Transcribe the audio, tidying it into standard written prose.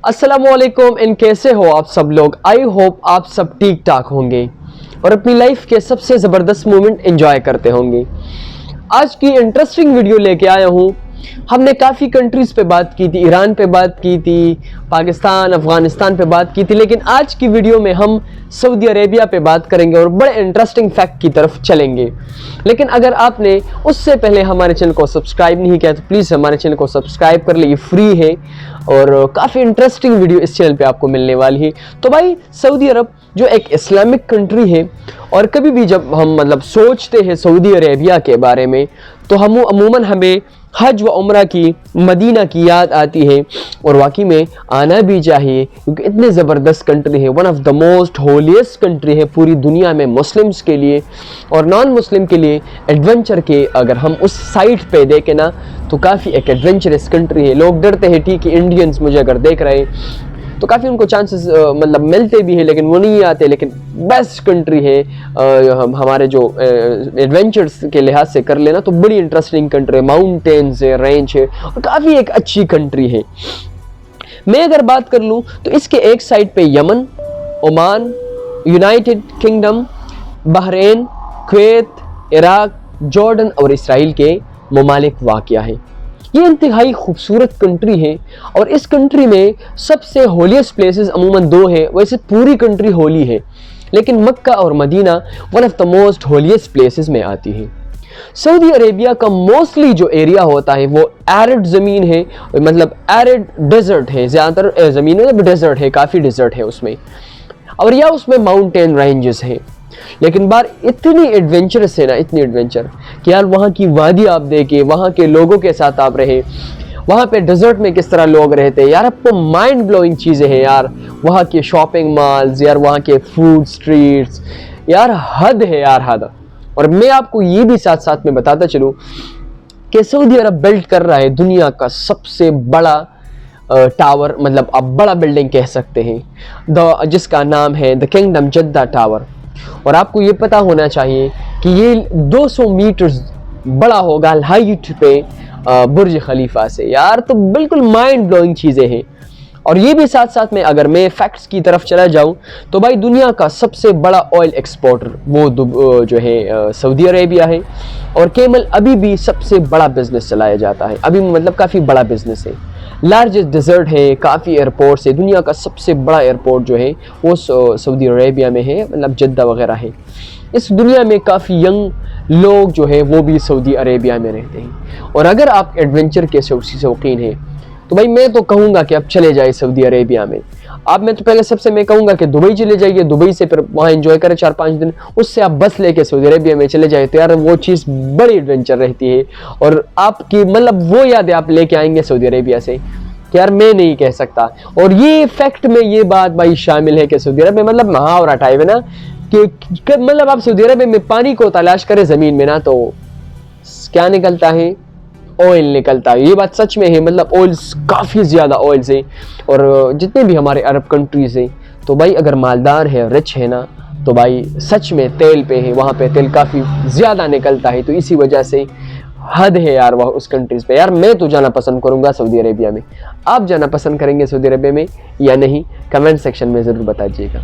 अस्सलामुअलैकुम इन कैसे हो आप सब लोग। आई होप आप सब ठीक ठाक होंगे और अपनी लाइफ के सबसे ज़बरदस्त मोमेंट एंजॉय करते होंगे। आज की इंटरेस्टिंग वीडियो लेके आया हूँ। हमने काफ़ी कंट्रीज़ पे बात की थी, ईरान पे बात की थी, पाकिस्तान, अफ़गानिस्तान पे बात की थी, लेकिन आज की वीडियो में हम सऊदी अरेबिया पे बात करेंगे और बड़े इंटरेस्टिंग फैक्ट की तरफ चलेंगे। लेकिन अगर आपने उससे पहले हमारे चैनल को सब्सक्राइब नहीं किया तो प्लीज़ हमारे चैनल को सब्सक्राइब कर ले, ये फ्री है और काफ़ी इंटरेस्टिंग वीडियो इस चैनल पे आपको मिलने वाली है। तो भाई सऊदी अरब जो एक इस्लामिक कंट्री है और कभी भी जब हम सोचते हैं सऊदी अरेबिया के बारे में तो हम अमूमन हमें हज व उम्रा की, मदीना की याद आती है और वाकई में आना भी चाहिए क्योंकि इतने ज़बरदस्त कंट्री है। One of the most holiest country है पूरी दुनिया में मुस्लिम्स के लिए और नॉन मुस्लिम के लिए। एडवेंचर के अगर हम उस साइड पे देखें ना तो काफ़ी एक एडवेंचरस कंट्री है। लोग डरते हैं ठीक है, इंडियंस मुझे अगर देख रहे हैं तो काफ़ी उनको चांसेस मिलते भी हैं लेकिन वो नहीं आते। लेकिन बेस्ट कंट्री है हमारे जो एडवेंचर्स के लिहाज से कर लेना तो बड़ी इंटरेस्टिंग कंट्री है। माउंटेन्स है, रेंज है और काफ़ी एक अच्छी कंट्री है। मैं अगर बात कर लूँ तो इसके एक साइड पे Yemen, Oman, United kingdom, Bahrain, Kuwait, Iraq, Jordan और इसराइल के ममालिक वाक़या है। ये इंतहाई खूबसूरत कंट्री है और इस कंट्री में सबसे होलीस्ट प्लेसेस अमूमन दो हैं। वैसे पूरी कंट्री होली है लेकिन मक्का और Medina one of the most holiest places में आती है। सऊदी अरेबिया का मोस्टली जो एरिया होता है वो एरिड ज़मीन है, एरिड डेजर्ट है। ज़्यादातर ज़मीन में डेजर्ट है, काफ़ी डेजर्ट है उसमें और या उसमें माउंटेन रेंजेस हैं। लेकिन बार इतनी एडवेंचरस है ना, इतनी एडवेंचर कि यार वहाँ की वादी आप देखे, वहाँ के लोगों के साथ आप रहे, वहाँ पे डेजर्ट में किस तरह लोग रहते हैं यार, आपको माइंड ब्लोइंग चीज़ें हैं यार। वहाँ के शॉपिंग मॉल्स यार, वहाँ के फूड स्ट्रीट्स यार, हद है यार, हद। और मैं आपको ये भी साथ साथ में बताता चलूँ कि सऊदी अरब बिल्ड कर रहा है दुनिया का सबसे बड़ा टावर, आप बड़ा बिल्डिंग कह सकते हैं, जिसका नाम है द किंगडम जद्दा टावर। और आपको ये पता होना चाहिए कि ये 200 मीटर बड़ा होगा हाइट पे बुर्ज खलीफा से यार, तो बिल्कुल माइंड ब्लोइंग चीज़ें हैं। और ये भी साथ साथ में अगर मैं फैक्ट्स की तरफ चला जाऊं तो भाई दुनिया का सबसे बड़ा ऑयल एक्सपोर्टर वो जो है सऊदी अरेबिया है और केवल अभी भी सबसे बड़ा बिजनेस चलाया जाता है। अभी काफ़ी बड़ा बिजनेस है, लार्जेस्ट डेजर्ट है, काफ़ी एयरपोर्ट्स है। दुनिया का सबसे बड़ा एयरपोर्ट जो है वो सऊदी अरेबिया में है, जद्दा वगैरह है। इस दुनिया में काफ़ी यंग लोग जो है वो भी सऊदी अरेबिया में रहते हैं। और अगर आप एडवेंचर के शौकीन हैं तो भाई मैं तो कहूँगा कि आप चले जाए सऊदी अरेबिया में। मैं तो पहले सबसे मैं कहूँगा कि दुबई चले जाइए, दुबई से फिर वहाँ एंजॉय करें 4-5 दिन, उससे आप बस लेके सऊदी अरेबिया में चले जाए तो यार वो चीज़ बड़ी एडवेंचर रहती है और आपकी वो यादें आप लेके आएंगे सऊदी अरेबिया से कि यार मैं नहीं कह सकता। और ये फैक्ट में ये बात भाई शामिल है कि सऊदी अरब में मुहावरा टाइप है ना कि आप सऊदी अरब में पानी को तलाश करें ज़मीन में ना तो क्या निकलता है, ऑयल निकलता है। ये बात सच में है, ऑयल्स काफ़ी ज़्यादा ऑयल्स हैं और जितने भी हमारे अरब कंट्रीज़ हैं तो भाई अगर मालदार है, रिच है ना तो भाई सच में तेल पे है, वहाँ पे तेल काफ़ी ज़्यादा निकलता है। तो इसी वजह से हद है यार वह उस कंट्रीज़ पे। यार मैं तो जाना पसंद करूँगा सऊदी अरेबिया में। आप जाना पसंद करेंगे सऊदी अरेबिया में या नहीं, कमेंट सेक्शन में ज़रूर बताइएगा।